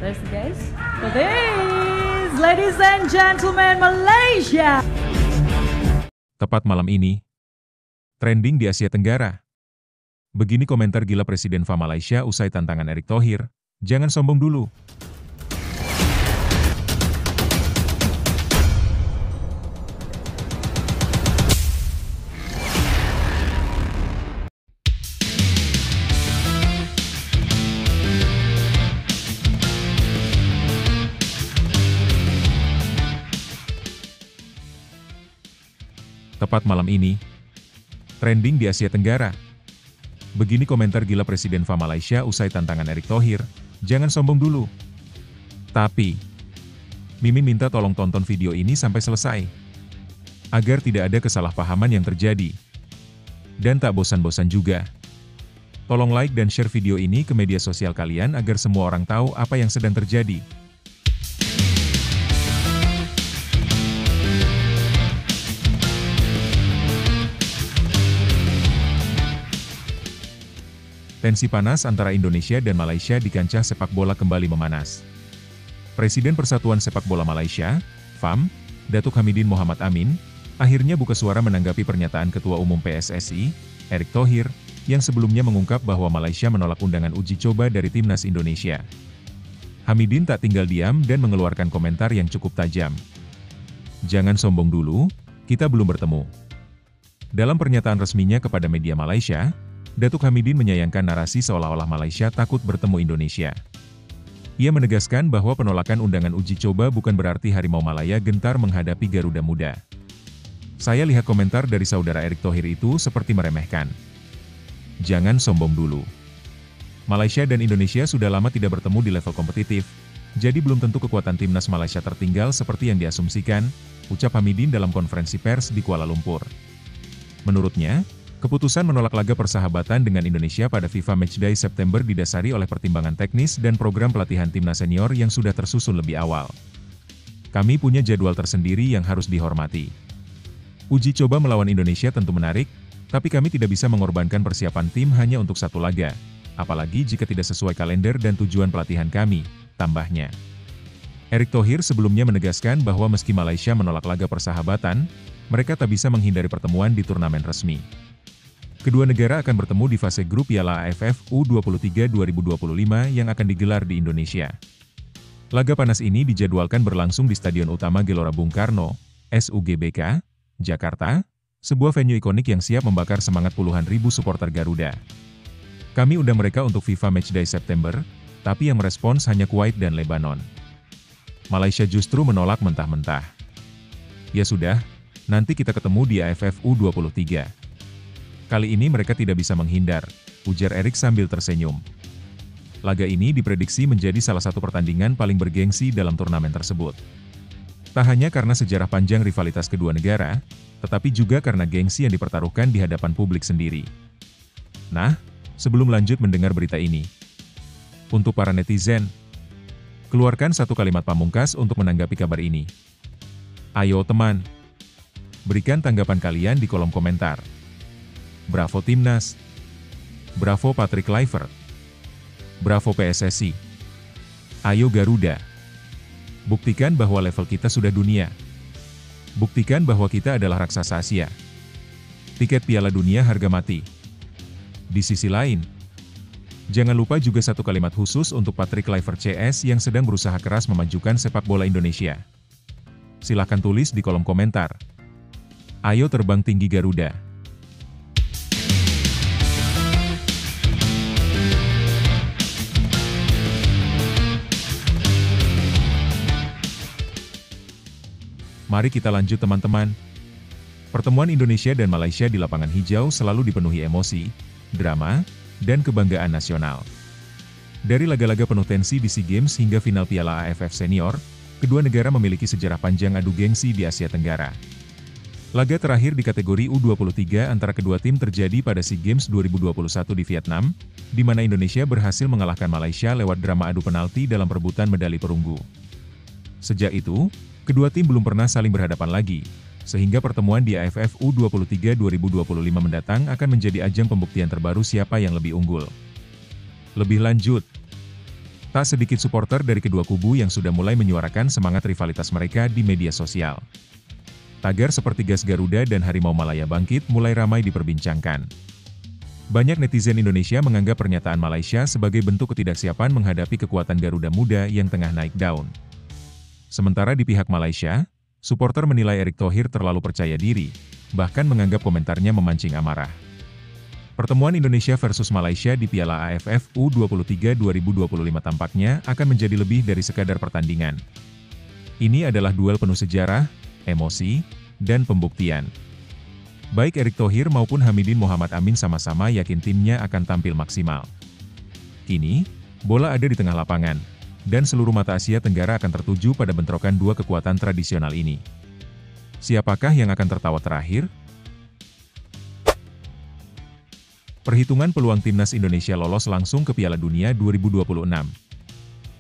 Listen guys, for this, ladies and gentlemen, Malaysia. Tepat malam ini, trending di Asia Tenggara. Begini komentar gila Presiden FA Malaysia usai tantangan Erick Thohir, jangan sombong dulu. Tepat malam ini, trending di Asia Tenggara. Begini komentar gila Presiden FA Malaysia usai tantangan Erick Thohir, jangan sombong dulu. Tapi, Mimin minta tolong tonton video ini sampai selesai, agar tidak ada kesalahpahaman yang terjadi. Dan tak bosan-bosan juga, tolong like dan share video ini ke media sosial kalian agar semua orang tahu apa yang sedang terjadi. Tensi panas antara Indonesia dan Malaysia di kancah sepak bola kembali memanas. Presiden Persatuan Sepak Bola Malaysia, FAM, Datuk Hamidin Mohamad Amin, akhirnya buka suara menanggapi pernyataan Ketua Umum PSSI, Erick Thohir, yang sebelumnya mengungkap bahwa Malaysia menolak undangan uji coba dari Timnas Indonesia. Hamidin tak tinggal diam dan mengeluarkan komentar yang cukup tajam. Jangan sombong dulu, kita belum bertemu. Dalam pernyataan resminya kepada media Malaysia, Datuk Hamidin menyayangkan narasi seolah-olah Malaysia takut bertemu Indonesia. Ia menegaskan bahwa penolakan undangan uji coba bukan berarti Harimau Malaya gentar menghadapi Garuda Muda. Saya lihat komentar dari saudara Erick Thohir itu seperti meremehkan. Jangan sombong dulu. Malaysia dan Indonesia sudah lama tidak bertemu di level kompetitif, jadi belum tentu kekuatan timnas Malaysia tertinggal seperti yang diasumsikan, ucap Hamidin dalam konferensi pers di Kuala Lumpur. Menurutnya, keputusan menolak laga persahabatan dengan Indonesia pada FIFA Matchday September didasari oleh pertimbangan teknis dan program pelatihan timnas senior yang sudah tersusun lebih awal. Kami punya jadwal tersendiri yang harus dihormati. Uji coba melawan Indonesia tentu menarik, tapi kami tidak bisa mengorbankan persiapan tim hanya untuk satu laga, apalagi jika tidak sesuai kalender dan tujuan pelatihan kami, tambahnya. Erick Thohir sebelumnya menegaskan bahwa meski Malaysia menolak laga persahabatan, mereka tak bisa menghindari pertemuan di turnamen resmi. Kedua negara akan bertemu di fase grup Piala AFF U23 2025 yang akan digelar di Indonesia. Laga panas ini dijadwalkan berlangsung di Stadion Utama Gelora Bung Karno, SUGBK, Jakarta, sebuah venue ikonik yang siap membakar semangat puluhan ribu supporter Garuda. Kami undang mereka untuk FIFA Matchday September, tapi yang merespons hanya Kuwait dan Lebanon. Malaysia justru menolak mentah-mentah. Ya sudah, nanti kita ketemu di AFF U23. Kali ini mereka tidak bisa menghindar, ujar Erick sambil tersenyum. Laga ini diprediksi menjadi salah satu pertandingan paling bergengsi dalam turnamen tersebut. Tak hanya karena sejarah panjang rivalitas kedua negara, tetapi juga karena gengsi yang dipertaruhkan di hadapan publik sendiri. Nah, sebelum lanjut mendengar berita ini, untuk para netizen, keluarkan satu kalimat pamungkas untuk menanggapi kabar ini. Ayo teman, berikan tanggapan kalian di kolom komentar. Bravo Timnas. Bravo Patrick Kluivert. Bravo PSSI. Ayo Garuda. Buktikan bahwa level kita sudah dunia. Buktikan bahwa kita adalah raksasa Asia. Tiket Piala Dunia harga mati. Di sisi lain, jangan lupa juga satu kalimat khusus untuk Patrick Kluivert CS yang sedang berusaha keras memajukan sepak bola Indonesia. Silahkan tulis di kolom komentar. Ayo terbang tinggi Garuda. Mari kita lanjut teman-teman. Pertemuan Indonesia dan Malaysia di lapangan hijau selalu dipenuhi emosi, drama, dan kebanggaan nasional. Dari laga-laga penuh tensi di SEA Games hingga final Piala AFF Senior, kedua negara memiliki sejarah panjang adu gengsi di Asia Tenggara. Laga terakhir di kategori U23 antara kedua tim terjadi pada SEA Games 2021 di Vietnam, di mana Indonesia berhasil mengalahkan Malaysia lewat drama adu penalti dalam perebutan medali perunggu. Sejak itu, kedua tim belum pernah saling berhadapan lagi, sehingga pertemuan di AFF U23 2025 mendatang akan menjadi ajang pembuktian terbaru siapa yang lebih unggul. Lebih lanjut, Tak sedikit supporter dari kedua kubu yang sudah mulai menyuarakan semangat rivalitas mereka di media sosial. Tagar seperti gas Garuda dan Harimau Malaya Bangkit mulai ramai diperbincangkan. Banyak netizen Indonesia menganggap pernyataan Malaysia sebagai bentuk ketidaksiapan menghadapi kekuatan Garuda Muda yang tengah naik daun. Sementara di pihak Malaysia, supporter menilai Erick Thohir terlalu percaya diri, bahkan menganggap komentarnya memancing amarah. Pertemuan Indonesia versus Malaysia di Piala AFF U23 2025 tampaknya akan menjadi lebih dari sekadar pertandingan. Ini adalah duel penuh sejarah, emosi, dan pembuktian. Baik Erick Thohir maupun Hamidin Mohamad Amin sama-sama yakin timnya akan tampil maksimal. Kini, bola ada di tengah lapangan, dan seluruh mata Asia Tenggara akan tertuju pada bentrokan dua kekuatan tradisional ini. Siapakah yang akan tertawa terakhir? Perhitungan peluang Timnas Indonesia lolos langsung ke Piala Dunia 2026.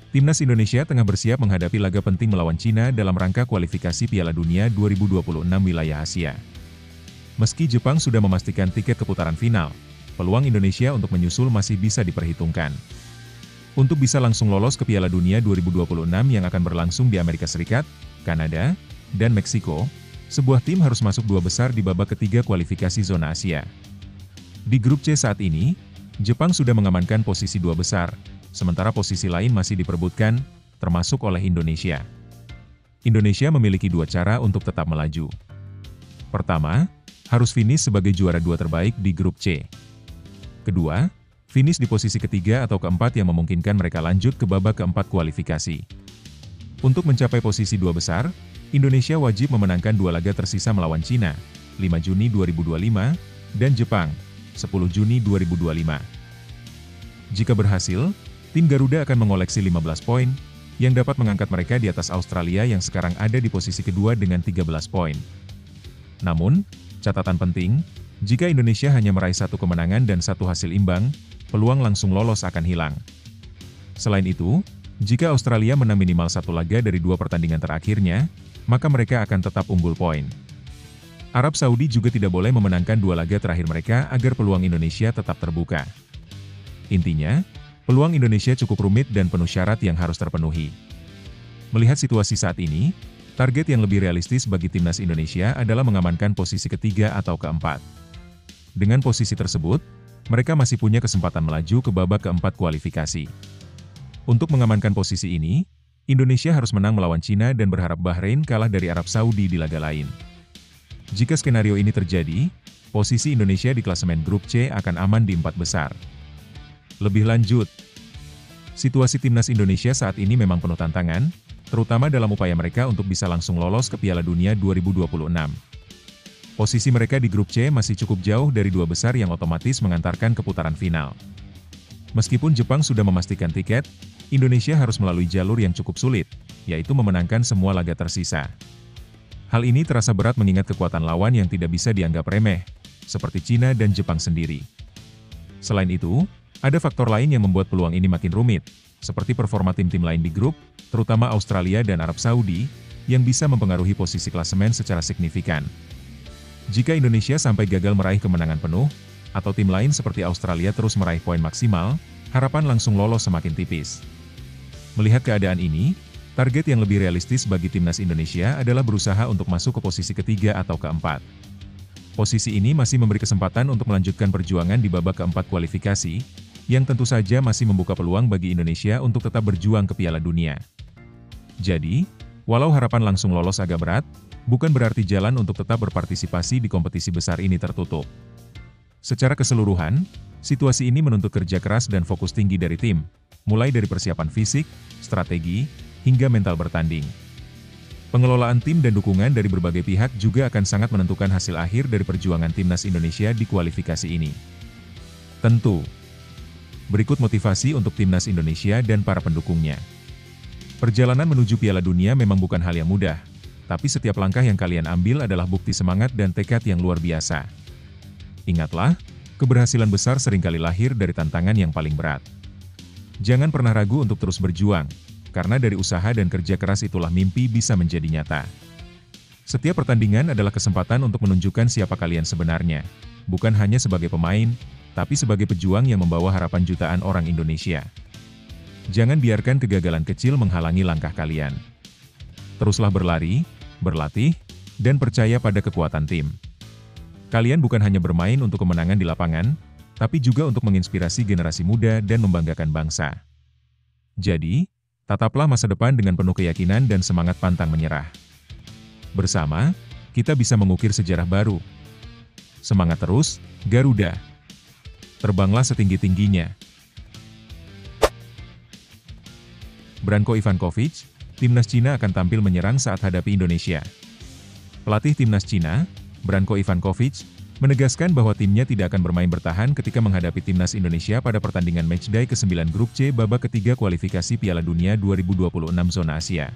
Timnas Indonesia tengah bersiap menghadapi laga penting melawan Cina dalam rangka kualifikasi Piala Dunia 2026 wilayah Asia. Meski Jepang sudah memastikan tiket ke putaran final, peluang Indonesia untuk menyusul masih bisa diperhitungkan. Untuk bisa langsung lolos ke Piala Dunia 2026 yang akan berlangsung di Amerika Serikat, Kanada, dan Meksiko, sebuah tim harus masuk dua besar di babak ketiga kualifikasi zona Asia. Di grup C saat ini, Jepang sudah mengamankan posisi dua besar, sementara posisi lain masih diperebutkan, termasuk oleh Indonesia. Indonesia memiliki dua cara untuk tetap melaju. Pertama, harus finish sebagai juara dua terbaik di grup C. Kedua, finish di posisi ketiga atau keempat yang memungkinkan mereka lanjut ke babak keempat kualifikasi. Untuk mencapai posisi dua besar, Indonesia wajib memenangkan dua laga tersisa melawan Cina, 5 Juni 2025, dan Jepang, 10 Juni 2025. Jika berhasil, tim Garuda akan mengoleksi 15 poin, yang dapat mengangkat mereka di atas Australia yang sekarang ada di posisi kedua dengan 13 poin. Namun, catatan penting, jika Indonesia hanya meraih satu kemenangan dan satu hasil imbang, peluang langsung lolos akan hilang. Selain itu, jika Australia menang minimal satu laga dari dua pertandingan terakhirnya, maka mereka akan tetap unggul poin. Arab Saudi juga tidak boleh memenangkan dua laga terakhir mereka agar peluang Indonesia tetap terbuka. Intinya, peluang Indonesia cukup rumit dan penuh syarat yang harus terpenuhi. Melihat situasi saat ini, target yang lebih realistis bagi timnas Indonesia adalah mengamankan posisi ketiga atau keempat. Dengan posisi tersebut, mereka masih punya kesempatan melaju ke babak keempat kualifikasi. Untuk mengamankan posisi ini, Indonesia harus menang melawan Cina dan berharap Bahrain kalah dari Arab Saudi di laga lain. Jika skenario ini terjadi, posisi Indonesia di klasemen grup C akan aman di empat besar. Lebih lanjut, situasi timnas Indonesia saat ini memang penuh tantangan, terutama dalam upaya mereka untuk bisa langsung lolos ke Piala Dunia 2026. Posisi mereka di grup C masih cukup jauh dari dua besar yang otomatis mengantarkan ke putaran final. Meskipun Jepang sudah memastikan tiket, Indonesia harus melalui jalur yang cukup sulit, yaitu memenangkan semua laga tersisa. Hal ini terasa berat mengingat kekuatan lawan yang tidak bisa dianggap remeh, seperti Cina dan Jepang sendiri. Selain itu, ada faktor lain yang membuat peluang ini makin rumit, seperti performa tim-tim lain di grup, terutama Australia dan Arab Saudi, yang bisa mempengaruhi posisi klasemen secara signifikan. Jika Indonesia sampai gagal meraih kemenangan penuh, atau tim lain seperti Australia terus meraih poin maksimal, harapan langsung lolos semakin tipis. Melihat keadaan ini, target yang lebih realistis bagi timnas Indonesia adalah berusaha untuk masuk ke posisi ketiga atau keempat. Posisi ini masih memberi kesempatan untuk melanjutkan perjuangan di babak keempat kualifikasi, yang tentu saja masih membuka peluang bagi Indonesia untuk tetap berjuang ke Piala Dunia. Jadi, walau harapan langsung lolos agak berat, bukan berarti jalan untuk tetap berpartisipasi di kompetisi besar ini tertutup. Secara keseluruhan, situasi ini menuntut kerja keras dan fokus tinggi dari tim, mulai dari persiapan fisik, strategi, hingga mental bertanding. Pengelolaan tim dan dukungan dari berbagai pihak juga akan sangat menentukan hasil akhir dari perjuangan timnas Indonesia di kualifikasi ini. Tentu, berikut motivasi untuk timnas Indonesia dan para pendukungnya. Perjalanan menuju Piala Dunia memang bukan hal yang mudah, tapi setiap langkah yang kalian ambil adalah bukti semangat dan tekad yang luar biasa. Ingatlah, keberhasilan besar seringkali lahir dari tantangan yang paling berat. Jangan pernah ragu untuk terus berjuang, karena dari usaha dan kerja keras itulah mimpi bisa menjadi nyata. Setiap pertandingan adalah kesempatan untuk menunjukkan siapa kalian sebenarnya, bukan hanya sebagai pemain, tapi sebagai pejuang yang membawa harapan jutaan orang Indonesia. Jangan biarkan kegagalan kecil menghalangi langkah kalian. Teruslah berlari, berlatih, dan percaya pada kekuatan tim. Kalian bukan hanya bermain untuk kemenangan di lapangan, tapi juga untuk menginspirasi generasi muda dan membanggakan bangsa. Jadi, tataplah masa depan dengan penuh keyakinan dan semangat pantang menyerah. Bersama, kita bisa mengukir sejarah baru. Semangat terus, Garuda! Terbanglah setinggi-tingginya. Branko Ivankovic, timnas Cina akan tampil menyerang saat hadapi Indonesia. Pelatih timnas Cina, Branko Ivankovic, menegaskan bahwa timnya tidak akan bermain bertahan ketika menghadapi timnas Indonesia pada pertandingan matchday ke-9 Grup C babak ketiga kualifikasi Piala Dunia 2026 zona Asia.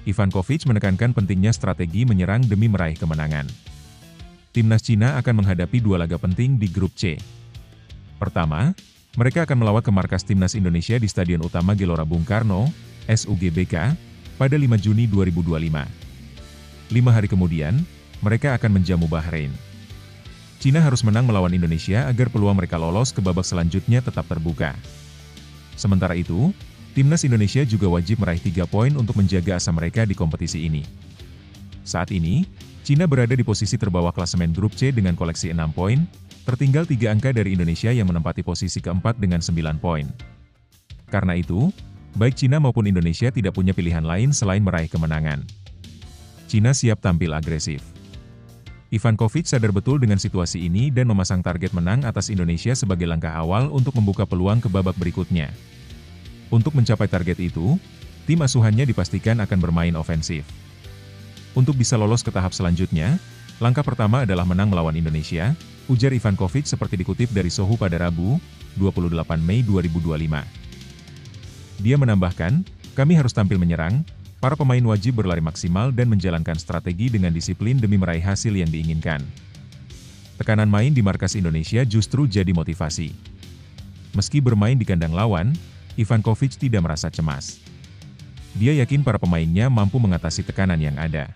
Ivankovic menekankan pentingnya strategi menyerang demi meraih kemenangan. Timnas Cina akan menghadapi dua laga penting di Grup C. Pertama, mereka akan melawat ke markas timnas Indonesia di Stadion Utama Gelora Bung Karno, SUGBK, pada 5 Juni 2025. 5 hari kemudian, mereka akan menjamu Bahrain. Cina harus menang melawan Indonesia agar peluang mereka lolos ke babak selanjutnya tetap terbuka. Sementara itu, timnas Indonesia juga wajib meraih 3 poin untuk menjaga asa mereka di kompetisi ini. Saat ini, Cina berada di posisi terbawah klasemen Grup C dengan koleksi 6 poin, tertinggal 3 angka dari Indonesia yang menempati posisi keempat dengan 9 poin. Karena itu, baik Cina maupun Indonesia tidak punya pilihan lain selain meraih kemenangan. Cina siap tampil agresif. Ivankovic sadar betul dengan situasi ini dan memasang target menang atas Indonesia sebagai langkah awal untuk membuka peluang ke babak berikutnya. Untuk mencapai target itu, tim asuhannya dipastikan akan bermain ofensif. Untuk bisa lolos ke tahap selanjutnya, langkah pertama adalah menang melawan Indonesia, ujar Ivankovic seperti dikutip dari Sohu pada Rabu, 28 Mei 2025. Dia menambahkan, kami harus tampil menyerang, para pemain wajib berlari maksimal dan menjalankan strategi dengan disiplin demi meraih hasil yang diinginkan. Tekanan main di markas Indonesia justru jadi motivasi. Meski bermain di kandang lawan, Ivankovic tidak merasa cemas. Dia yakin para pemainnya mampu mengatasi tekanan yang ada.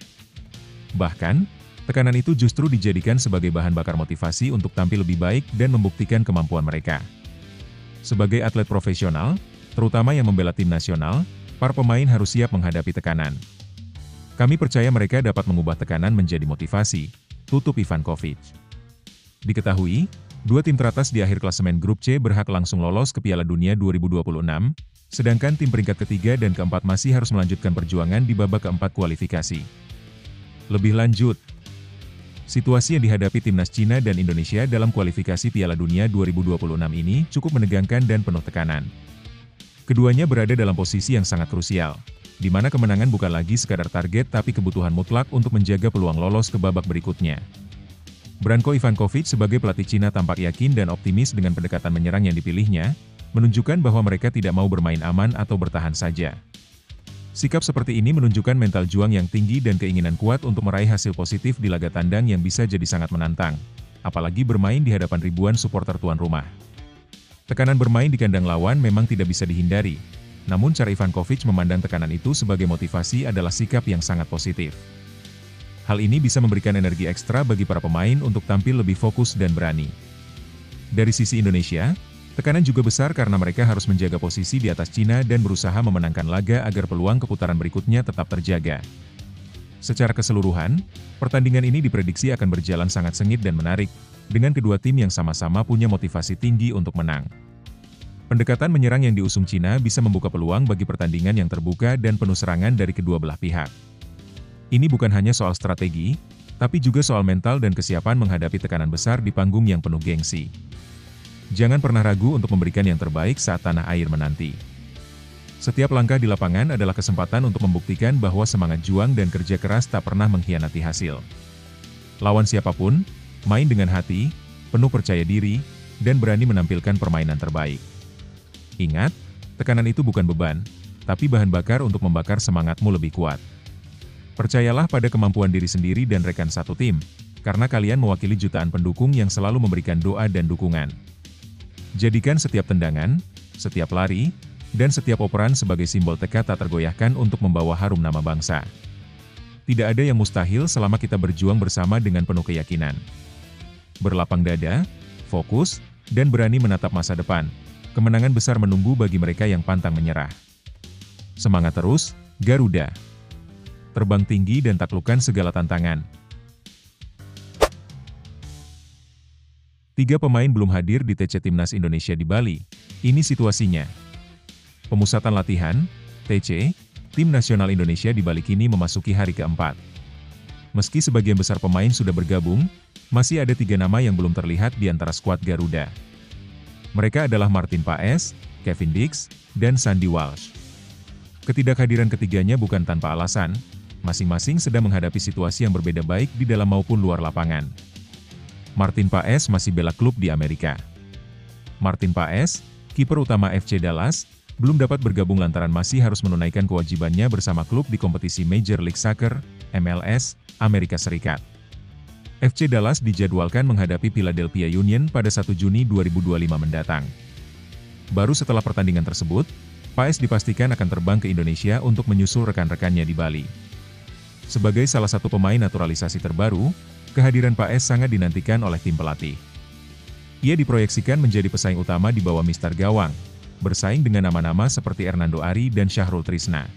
Bahkan, tekanan itu justru dijadikan sebagai bahan bakar motivasi untuk tampil lebih baik dan membuktikan kemampuan mereka. Sebagai atlet profesional, terutama yang membela tim nasional, para pemain harus siap menghadapi tekanan. Kami percaya mereka dapat mengubah tekanan menjadi motivasi, tutup Ivankovic. Diketahui, 2 tim teratas di akhir klasemen Grup C berhak langsung lolos ke Piala Dunia 2026, sedangkan tim peringkat ketiga dan keempat masih harus melanjutkan perjuangan di babak keempat kualifikasi. Lebih lanjut, situasi yang dihadapi timnas Cina dan Indonesia dalam kualifikasi Piala Dunia 2026 ini cukup menegangkan dan penuh tekanan. Keduanya berada dalam posisi yang sangat krusial, di mana kemenangan bukan lagi sekadar target tapi kebutuhan mutlak untuk menjaga peluang lolos ke babak berikutnya. Branko Ivankovic sebagai pelatih Cina tampak yakin dan optimis dengan pendekatan menyerang yang dipilihnya, menunjukkan bahwa mereka tidak mau bermain aman atau bertahan saja. Sikap seperti ini menunjukkan mental juang yang tinggi dan keinginan kuat untuk meraih hasil positif di laga tandang yang bisa jadi sangat menantang, apalagi bermain di hadapan ribuan supporter tuan rumah. Tekanan bermain di kandang lawan memang tidak bisa dihindari, namun cara Ivankovic memandang tekanan itu sebagai motivasi adalah sikap yang sangat positif. Hal ini bisa memberikan energi ekstra bagi para pemain untuk tampil lebih fokus dan berani. Dari sisi Indonesia, tekanan juga besar karena mereka harus menjaga posisi di atas Cina dan berusaha memenangkan laga agar peluang ke putaran berikutnya tetap terjaga. Secara keseluruhan, pertandingan ini diprediksi akan berjalan sangat sengit dan menarik, dengan kedua tim yang sama-sama punya motivasi tinggi untuk menang. Pendekatan menyerang yang diusung Cina bisa membuka peluang bagi pertandingan yang terbuka dan penuh serangan dari kedua belah pihak. Ini bukan hanya soal strategi, tapi juga soal mental dan kesiapan menghadapi tekanan besar di panggung yang penuh gengsi. Jangan pernah ragu untuk memberikan yang terbaik saat tanah air menanti. Setiap langkah di lapangan adalah kesempatan untuk membuktikan bahwa semangat juang dan kerja keras tak pernah mengkhianati hasil. Lawan siapapun, main dengan hati, penuh percaya diri, dan berani menampilkan permainan terbaik. Ingat, tekanan itu bukan beban, tapi bahan bakar untuk membakar semangatmu lebih kuat. Percayalah pada kemampuan diri sendiri dan rekan satu tim, karena kalian mewakili jutaan pendukung yang selalu memberikan doa dan dukungan. Jadikan setiap tendangan, setiap lari, dan setiap operan sebagai simbol tekad tak tergoyahkan untuk membawa harum nama bangsa. Tidak ada yang mustahil selama kita berjuang bersama dengan penuh keyakinan. Berlapang dada, fokus, dan berani menatap masa depan. kemenangan besar menunggu bagi mereka yang pantang menyerah. Semangat terus, Garuda! Terbang tinggi dan taklukkan segala tantangan. 3 pemain belum hadir di TC Timnas Indonesia di Bali. Ini situasinya. Pemusatan latihan, TC, Tim Nasional Indonesia di Bali kini memasuki hari keempat. Meski sebagian besar pemain sudah bergabung, masih ada 3 nama yang belum terlihat di antara skuad Garuda. Mereka adalah Martin Paes, Kevin Dix, dan Sandy Walsh. Ketidakhadiran ketiganya bukan tanpa alasan, masing-masing sedang menghadapi situasi yang berbeda baik di dalam maupun luar lapangan. Martin Paes masih bela klub di Amerika. Martin Paes, kiper utama FC Dallas, belum dapat bergabung lantaran masih harus menunaikan kewajibannya bersama klub di kompetisi Major League Soccer, MLS, Amerika Serikat. FC Dallas dijadwalkan menghadapi Philadelphia Union pada 1 Juni 2025 mendatang. Baru setelah pertandingan tersebut, Paes dipastikan akan terbang ke Indonesia untuk menyusul rekan-rekannya di Bali. Sebagai salah satu pemain naturalisasi terbaru, kehadiran Paes sangat dinantikan oleh tim pelatih. Ia diproyeksikan menjadi pesaing utama di bawah Mister Gawang, bersaing dengan nama-nama seperti Hernando Ari dan Syahrul Trisna.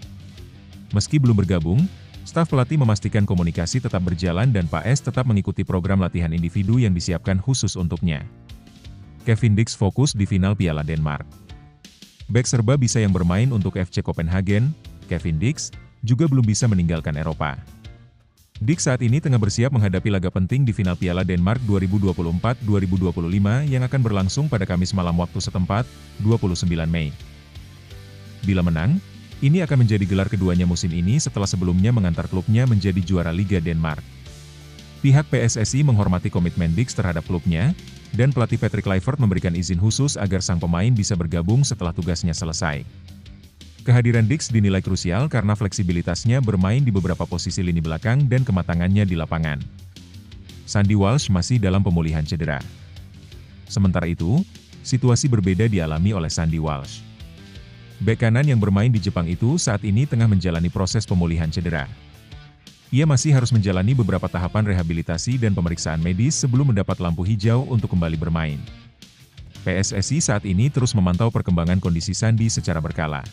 Meski belum bergabung, staf pelatih memastikan komunikasi tetap berjalan dan Paes tetap mengikuti program latihan individu yang disiapkan khusus untuknya. Kevin Dix fokus di final Piala Denmark. Bek serba bisa yang bermain untuk FC Copenhagen, Kevin Dix, juga belum bisa meninggalkan Eropa. Dix saat ini tengah bersiap menghadapi laga penting di final Piala Denmark 2024-2025 yang akan berlangsung pada Kamis malam waktu setempat, 29 Mei. Bila menang, ini akan menjadi gelar keduanya musim ini setelah sebelumnya mengantar klubnya menjadi juara Liga Denmark. Pihak PSSI menghormati komitmen Dix terhadap klubnya, dan pelatih Patrick Kluivert memberikan izin khusus agar sang pemain bisa bergabung setelah tugasnya selesai. Kehadiran Dix dinilai krusial karena fleksibilitasnya bermain di beberapa posisi lini belakang dan kematangannya di lapangan. Sandy Walsh masih dalam pemulihan cedera. Sementara itu, situasi berbeda dialami oleh Sandy Walsh. Bek kanan yang bermain di Jepang itu saat ini tengah menjalani proses pemulihan cedera. Ia masih harus menjalani beberapa tahapan rehabilitasi dan pemeriksaan medis sebelum mendapat lampu hijau untuk kembali bermain. PSSI saat ini terus memantau perkembangan kondisi Sandy secara berkala.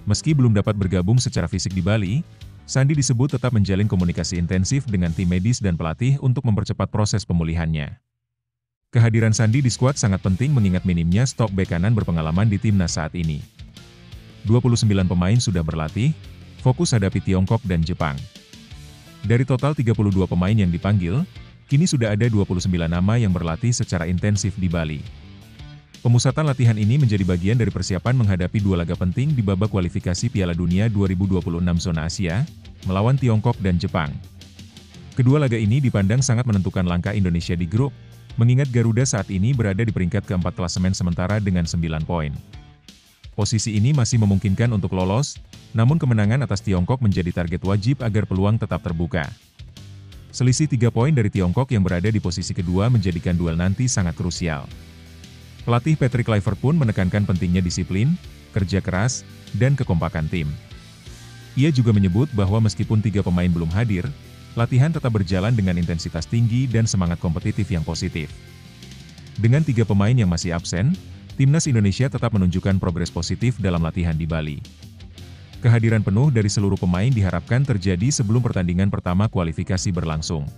Meski belum dapat bergabung secara fisik di Bali, Sandy disebut tetap menjalin komunikasi intensif dengan tim medis dan pelatih untuk mempercepat proses pemulihannya. Kehadiran Sandy di skuad sangat penting mengingat minimnya stok bek kanan berpengalaman di timnas saat ini. 29 pemain sudah berlatih, fokus hadapi Tiongkok dan Jepang. Dari total 32 pemain yang dipanggil, kini sudah ada 29 nama yang berlatih secara intensif di Bali. Pemusatan latihan ini menjadi bagian dari persiapan menghadapi 2 laga penting di babak kualifikasi Piala Dunia 2026 zona Asia, melawan Tiongkok dan Jepang. Kedua laga ini dipandang sangat menentukan langkah Indonesia di grup, mengingat Garuda saat ini berada di peringkat keempat klasemen sementara dengan 9 poin. Posisi ini masih memungkinkan untuk lolos, namun kemenangan atas Tiongkok menjadi target wajib agar peluang tetap terbuka. Selisih 3 poin dari Tiongkok yang berada di posisi kedua menjadikan duel nanti sangat krusial. Pelatih Patrick Kluivert pun menekankan pentingnya disiplin, kerja keras, dan kekompakan tim. Ia juga menyebut bahwa meskipun 3 pemain belum hadir, latihan tetap berjalan dengan intensitas tinggi dan semangat kompetitif yang positif. Dengan 3 pemain yang masih absen, Timnas Indonesia tetap menunjukkan progres positif dalam latihan di Bali. Kehadiran penuh dari seluruh pemain diharapkan terjadi sebelum pertandingan pertama kualifikasi berlangsung.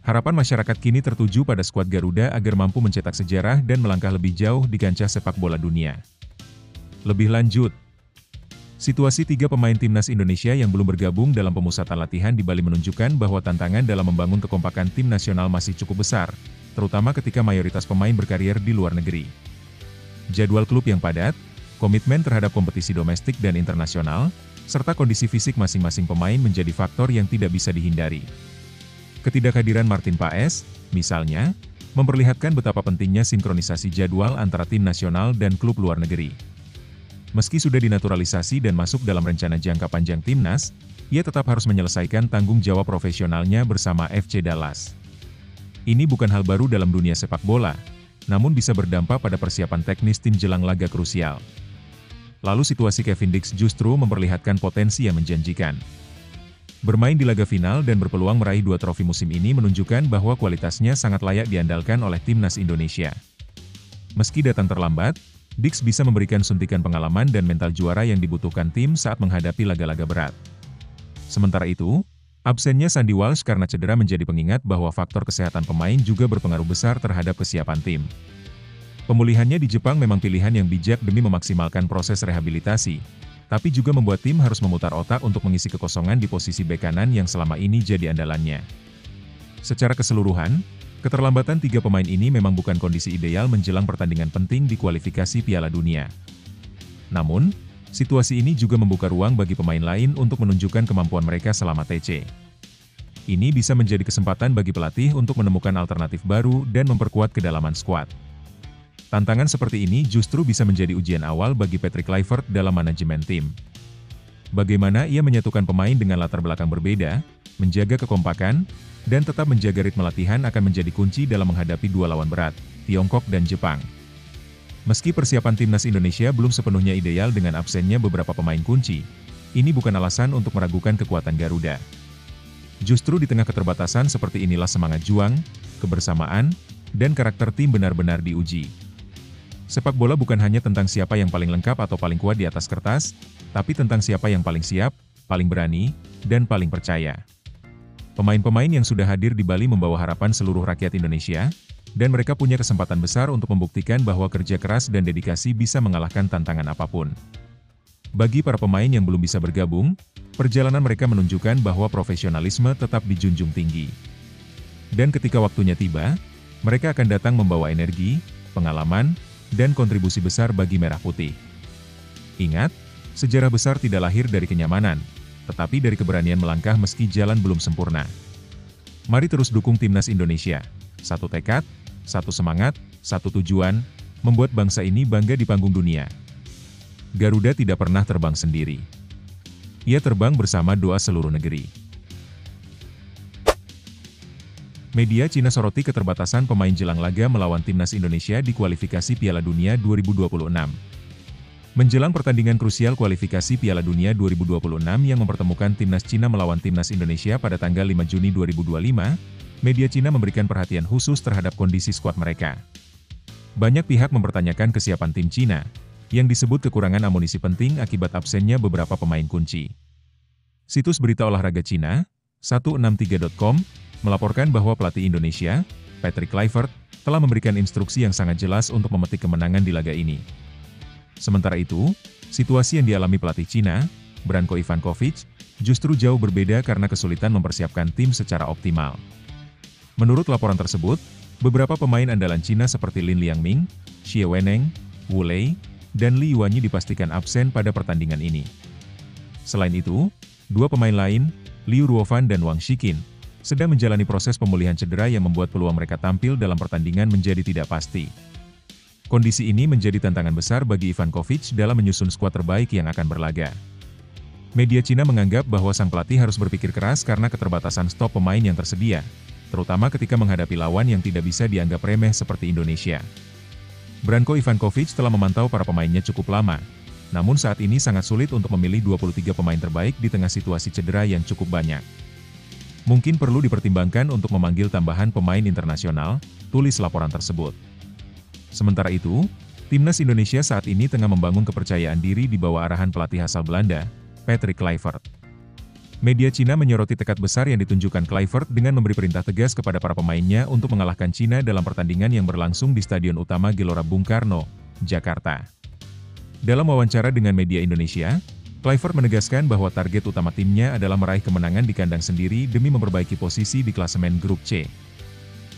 Harapan masyarakat kini tertuju pada skuad Garuda agar mampu mencetak sejarah dan melangkah lebih jauh di kancah sepak bola dunia. Lebih lanjut, situasi 3 pemain Timnas Indonesia yang belum bergabung dalam pemusatan latihan di Bali menunjukkan bahwa tantangan dalam membangun kekompakan tim nasional masih cukup besar, terutama ketika mayoritas pemain berkarier di luar negeri. Jadwal klub yang padat, komitmen terhadap kompetisi domestik dan internasional, serta kondisi fisik masing-masing pemain menjadi faktor yang tidak bisa dihindari. Ketidakhadiran Martin Paes, misalnya, memperlihatkan betapa pentingnya sinkronisasi jadwal antara tim nasional dan klub luar negeri. Meski sudah dinaturalisasi dan masuk dalam rencana jangka panjang timnas, ia tetap harus menyelesaikan tanggung jawab profesionalnya bersama FC Dallas. Ini bukan hal baru dalam dunia sepak bola, namun bisa berdampak pada persiapan teknis tim jelang laga krusial. Lalu situasi Kevin Dix justru memperlihatkan potensi yang menjanjikan. Bermain di laga final dan berpeluang meraih 2 trofi musim ini menunjukkan bahwa kualitasnya sangat layak diandalkan oleh Timnas Indonesia. Meski datang terlambat, Dix bisa memberikan suntikan pengalaman dan mental juara yang dibutuhkan tim saat menghadapi laga-laga berat. Sementara itu, absennya Sandy Walsh karena cedera menjadi pengingat bahwa faktor kesehatan pemain juga berpengaruh besar terhadap kesiapan tim. Pemulihannya di Jepang memang pilihan yang bijak demi memaksimalkan proses rehabilitasi, tapi juga membuat tim harus memutar otak untuk mengisi kekosongan di posisi bek kanan yang selama ini jadi andalannya. Secara keseluruhan, keterlambatan tiga pemain ini memang bukan kondisi ideal menjelang pertandingan penting di kualifikasi Piala Dunia. Namun, situasi ini juga membuka ruang bagi pemain lain untuk menunjukkan kemampuan mereka selama TC. Ini bisa menjadi kesempatan bagi pelatih untuk menemukan alternatif baru dan memperkuat kedalaman skuad. Tantangan seperti ini justru bisa menjadi ujian awal bagi Patrick Kluivert dalam manajemen tim. Bagaimana ia menyatukan pemain dengan latar belakang berbeda, menjaga kekompakan, dan tetap menjaga ritme latihan akan menjadi kunci dalam menghadapi dua lawan berat, Tiongkok dan Jepang. Meski persiapan timnas Indonesia belum sepenuhnya ideal dengan absennya beberapa pemain kunci, ini bukan alasan untuk meragukan kekuatan Garuda. Justru di tengah keterbatasan seperti inilah semangat juang, kebersamaan, dan karakter tim benar-benar diuji. Sepak bola bukan hanya tentang siapa yang paling lengkap atau paling kuat di atas kertas, tapi tentang siapa yang paling siap, paling berani, dan paling percaya. Pemain-pemain yang sudah hadir di Bali membawa harapan seluruh rakyat Indonesia, dan mereka punya kesempatan besar untuk membuktikan bahwa kerja keras dan dedikasi bisa mengalahkan tantangan apapun. Bagi para pemain yang belum bisa bergabung, perjalanan mereka menunjukkan bahwa profesionalisme tetap dijunjung tinggi. Dan ketika waktunya tiba, mereka akan datang membawa energi, pengalaman, dan kontribusi besar bagi Merah Putih. Ingat, sejarah besar tidak lahir dari kenyamanan, tetapi dari keberanian melangkah meski jalan belum sempurna. Mari terus dukung timnas Indonesia. Satu tekad, satu semangat, satu tujuan, membuat bangsa ini bangga di panggung dunia. Garuda tidak pernah terbang sendiri. Ia terbang bersama doa seluruh negeri. Media Cina soroti keterbatasan pemain jelang laga melawan timnas Indonesia di kualifikasi Piala Dunia 2026. Menjelang pertandingan krusial kualifikasi Piala Dunia 2026 yang mempertemukan timnas Cina melawan timnas Indonesia pada tanggal 5 Juni 2025, media Cina memberikan perhatian khusus terhadap kondisi skuad mereka. Banyak pihak mempertanyakan kesiapan tim Cina, yang disebut kekurangan amunisi penting akibat absennya beberapa pemain kunci. Situs berita olahraga Cina, 163.com, melaporkan bahwa pelatih Indonesia, Patrick Kluivert, telah memberikan instruksi yang sangat jelas untuk memetik kemenangan di laga ini. Sementara itu, situasi yang dialami pelatih Cina, Branko Ivankovic, justru jauh berbeda karena kesulitan mempersiapkan tim secara optimal. Menurut laporan tersebut, beberapa pemain andalan Cina seperti Lin Liangming, Xie Weneng, Wu Lei, dan Li Yuanyi dipastikan absen pada pertandingan ini. Selain itu, dua pemain lain, Liu Ruofan dan Wang Shiqin, sedang menjalani proses pemulihan cedera yang membuat peluang mereka tampil dalam pertandingan menjadi tidak pasti. Kondisi ini menjadi tantangan besar bagi Ivankovic dalam menyusun skuad terbaik yang akan berlaga. Media Cina menganggap bahwa sang pelatih harus berpikir keras karena keterbatasan stok pemain yang tersedia, terutama ketika menghadapi lawan yang tidak bisa dianggap remeh seperti Indonesia. Branko Ivankovic telah memantau para pemainnya cukup lama, namun saat ini sangat sulit untuk memilih 23 pemain terbaik di tengah situasi cedera yang cukup banyak. Mungkin perlu dipertimbangkan untuk memanggil tambahan pemain internasional, tulis laporan tersebut. Sementara itu, timnas Indonesia saat ini tengah membangun kepercayaan diri di bawah arahan pelatih asal Belanda, Patrick Kluivert. Media Cina menyoroti tekad besar yang ditunjukkan Kluivert dengan memberi perintah tegas kepada para pemainnya untuk mengalahkan Cina dalam pertandingan yang berlangsung di Stadion Utama Gelora Bung Karno, Jakarta. Dalam wawancara dengan media Indonesia, Kluivert menegaskan bahwa target utama timnya adalah meraih kemenangan di kandang sendiri demi memperbaiki posisi di klasemen grup C.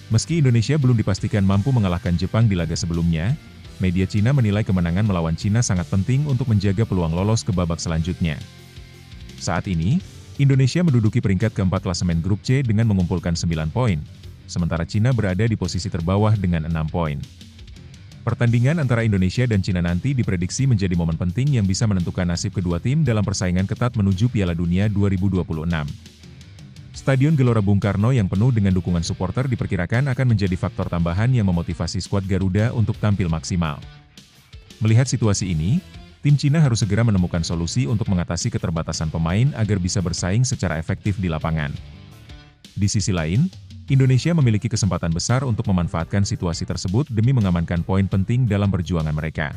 Meski Indonesia belum dipastikan mampu mengalahkan Jepang di laga sebelumnya, media Cina menilai kemenangan melawan Cina sangat penting untuk menjaga peluang lolos ke babak selanjutnya. Saat ini, Indonesia menduduki peringkat keempat klasemen grup C dengan mengumpulkan 9 poin, sementara Cina berada di posisi terbawah dengan 6 poin. Pertandingan antara Indonesia dan Cina nanti diprediksi menjadi momen penting yang bisa menentukan nasib kedua tim dalam persaingan ketat menuju Piala Dunia 2026. Stadion Gelora Bung Karno yang penuh dengan dukungan supporter diperkirakan akan menjadi faktor tambahan yang memotivasi skuad Garuda untuk tampil maksimal. Melihat situasi ini, tim Cina harus segera menemukan solusi untuk mengatasi keterbatasan pemain agar bisa bersaing secara efektif di lapangan. Di sisi lain, Indonesia memiliki kesempatan besar untuk memanfaatkan situasi tersebut demi mengamankan poin penting dalam perjuangan mereka.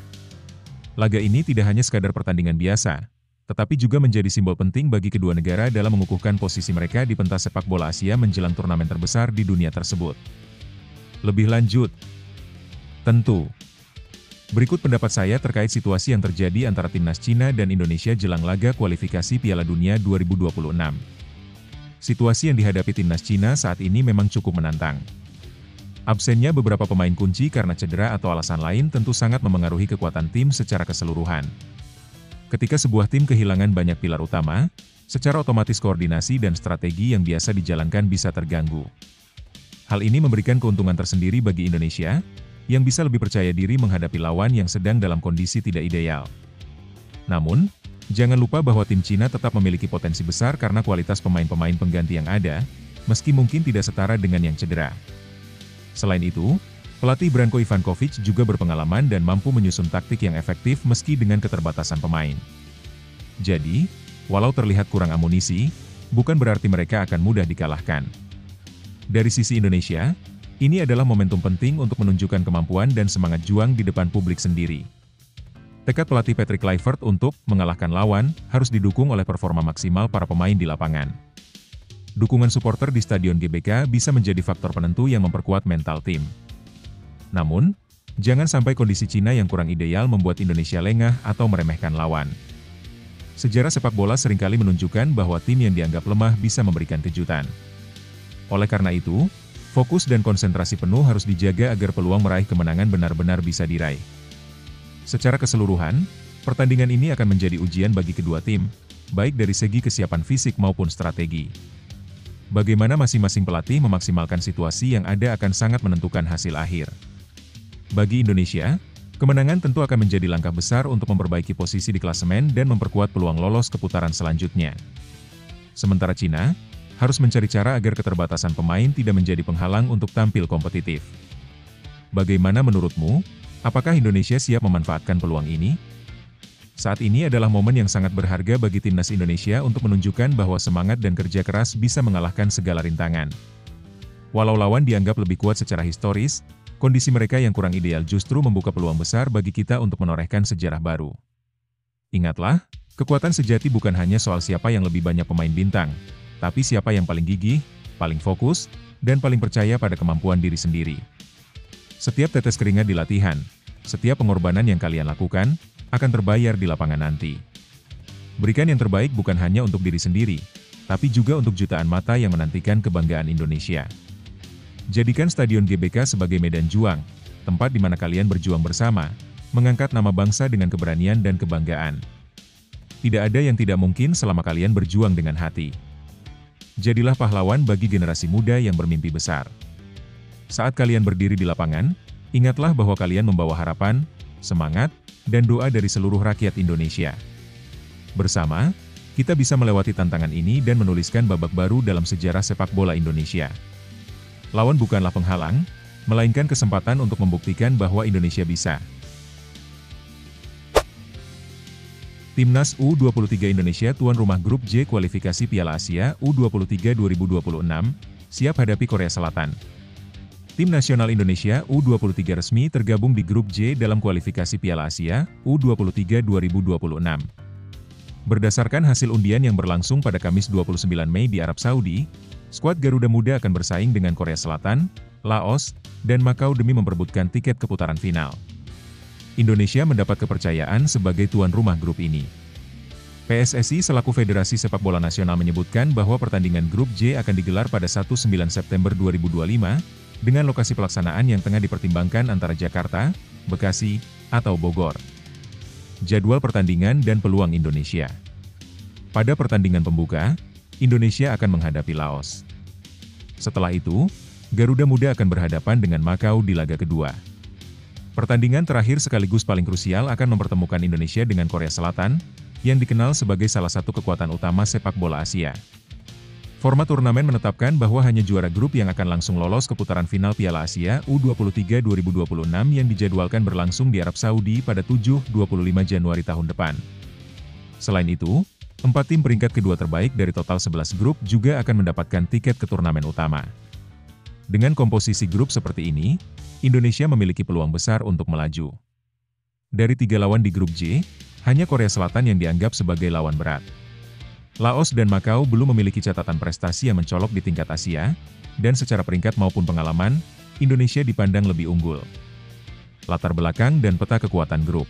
Laga ini tidak hanya sekadar pertandingan biasa, tetapi juga menjadi simbol penting bagi kedua negara dalam mengukuhkan posisi mereka di pentas sepak bola Asia menjelang turnamen terbesar di dunia tersebut. Lebih lanjut, tentu, berikut pendapat saya terkait situasi yang terjadi antara timnas Cina dan Indonesia jelang laga kualifikasi Piala Dunia 2026. Situasi yang dihadapi timnas Cina saat ini memang cukup menantang. Absennya beberapa pemain kunci karena cedera atau alasan lain tentu sangat memengaruhi kekuatan tim secara keseluruhan. Ketika sebuah tim kehilangan banyak pilar utama, secara otomatis koordinasi dan strategi yang biasa dijalankan bisa terganggu. Hal ini memberikan keuntungan tersendiri bagi Indonesia, yang bisa lebih percaya diri menghadapi lawan yang sedang dalam kondisi tidak ideal. Namun, jangan lupa bahwa tim Cina tetap memiliki potensi besar karena kualitas pemain-pemain pengganti yang ada, meski mungkin tidak setara dengan yang cedera. Selain itu, pelatih Branko Ivankovic juga berpengalaman dan mampu menyusun taktik yang efektif meski dengan keterbatasan pemain. Jadi, walau terlihat kurang amunisi, bukan berarti mereka akan mudah dikalahkan. Dari sisi Indonesia, ini adalah momentum penting untuk menunjukkan kemampuan dan semangat juang di depan publik sendiri. Tekad pelatih Patrick Kluivert untuk mengalahkan lawan harus didukung oleh performa maksimal para pemain di lapangan. Dukungan supporter di Stadion GBK bisa menjadi faktor penentu yang memperkuat mental tim. Namun, jangan sampai kondisi Cina yang kurang ideal membuat Indonesia lengah atau meremehkan lawan. Sejarah sepak bola seringkali menunjukkan bahwa tim yang dianggap lemah bisa memberikan kejutan. Oleh karena itu, fokus dan konsentrasi penuh harus dijaga agar peluang meraih kemenangan benar-benar bisa diraih. Secara keseluruhan, pertandingan ini akan menjadi ujian bagi kedua tim, baik dari segi kesiapan fisik maupun strategi. Bagaimana masing-masing pelatih memaksimalkan situasi yang ada akan sangat menentukan hasil akhir. Bagi Indonesia, kemenangan tentu akan menjadi langkah besar untuk memperbaiki posisi di klasemen dan memperkuat peluang lolos ke putaran selanjutnya. Sementara Cina, harus mencari cara agar keterbatasan pemain tidak menjadi penghalang untuk tampil kompetitif. Bagaimana menurutmu? Apakah Indonesia siap memanfaatkan peluang ini? Saat ini adalah momen yang sangat berharga bagi timnas Indonesia untuk menunjukkan bahwa semangat dan kerja keras bisa mengalahkan segala rintangan. Walau lawan dianggap lebih kuat secara historis, kondisi mereka yang kurang ideal justru membuka peluang besar bagi kita untuk menorehkan sejarah baru. Ingatlah, kekuatan sejati bukan hanya soal siapa yang lebih banyak pemain bintang, tapi siapa yang paling gigih, paling fokus, dan paling percaya pada kemampuan diri sendiri. Setiap tetes keringat di latihan, setiap pengorbanan yang kalian lakukan, akan terbayar di lapangan nanti. Berikan yang terbaik bukan hanya untuk diri sendiri, tapi juga untuk jutaan mata yang menantikan kebanggaan Indonesia. Jadikan Stadion GBK sebagai medan juang, tempat di mana kalian berjuang bersama, mengangkat nama bangsa dengan keberanian dan kebanggaan. Tidak ada yang tidak mungkin selama kalian berjuang dengan hati. Jadilah pahlawan bagi generasi muda yang bermimpi besar. Saat kalian berdiri di lapangan, ingatlah bahwa kalian membawa harapan, semangat, dan doa dari seluruh rakyat Indonesia. Bersama, kita bisa melewati tantangan ini dan menuliskan babak baru dalam sejarah sepak bola Indonesia. Lawan bukanlah penghalang, melainkan kesempatan untuk membuktikan bahwa Indonesia bisa. Timnas U23 Indonesia tuan rumah grup J kualifikasi Piala Asia U23 2026, siap hadapi Korea Selatan. Tim nasional Indonesia U23 resmi tergabung di grup J dalam kualifikasi Piala Asia U23 2026. Berdasarkan hasil undian yang berlangsung pada Kamis 29 Mei di Arab Saudi, skuad Garuda Muda akan bersaing dengan Korea Selatan, Laos, dan Makau demi memperebutkan tiket ke putaran final. Indonesia mendapat kepercayaan sebagai tuan rumah grup ini. PSSI selaku Federasi Sepak Bola Nasional menyebutkan bahwa pertandingan grup J akan digelar pada 1-9 September 2025, dengan lokasi pelaksanaan yang tengah dipertimbangkan antara Jakarta, Bekasi, atau Bogor. Jadwal pertandingan dan peluang Indonesia. Pada pertandingan pembuka, Indonesia akan menghadapi Laos. Setelah itu, Garuda Muda akan berhadapan dengan Makau di laga kedua. Pertandingan terakhir sekaligus paling krusial akan mempertemukan Indonesia dengan Korea Selatan, yang dikenal sebagai salah satu kekuatan utama sepak bola Asia. Format turnamen menetapkan bahwa hanya juara grup yang akan langsung lolos ke putaran final Piala Asia U23 2026 yang dijadwalkan berlangsung di Arab Saudi pada 7-25 Januari tahun depan. Selain itu, 4 tim peringkat kedua terbaik dari total 11 grup juga akan mendapatkan tiket ke turnamen utama. Dengan komposisi grup seperti ini, Indonesia memiliki peluang besar untuk melaju. Dari 3 lawan di grup J, hanya Korea Selatan yang dianggap sebagai lawan berat. Laos dan Makau belum memiliki catatan prestasi yang mencolok di tingkat Asia, dan secara peringkat maupun pengalaman, Indonesia dipandang lebih unggul. Latar belakang dan peta kekuatan grup.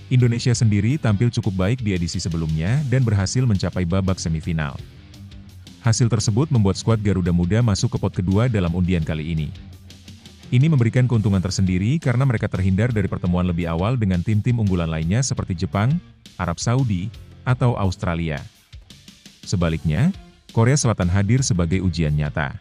Indonesia sendiri tampil cukup baik di edisi sebelumnya dan berhasil mencapai babak semifinal. Hasil tersebut membuat skuad Garuda Muda masuk ke pot kedua dalam undian kali ini. Ini memberikan keuntungan tersendiri karena mereka terhindar dari pertemuan lebih awal dengan tim-tim unggulan lainnya seperti Jepang, Arab Saudi, atau Australia. Sebaliknya, Korea Selatan hadir sebagai ujian nyata.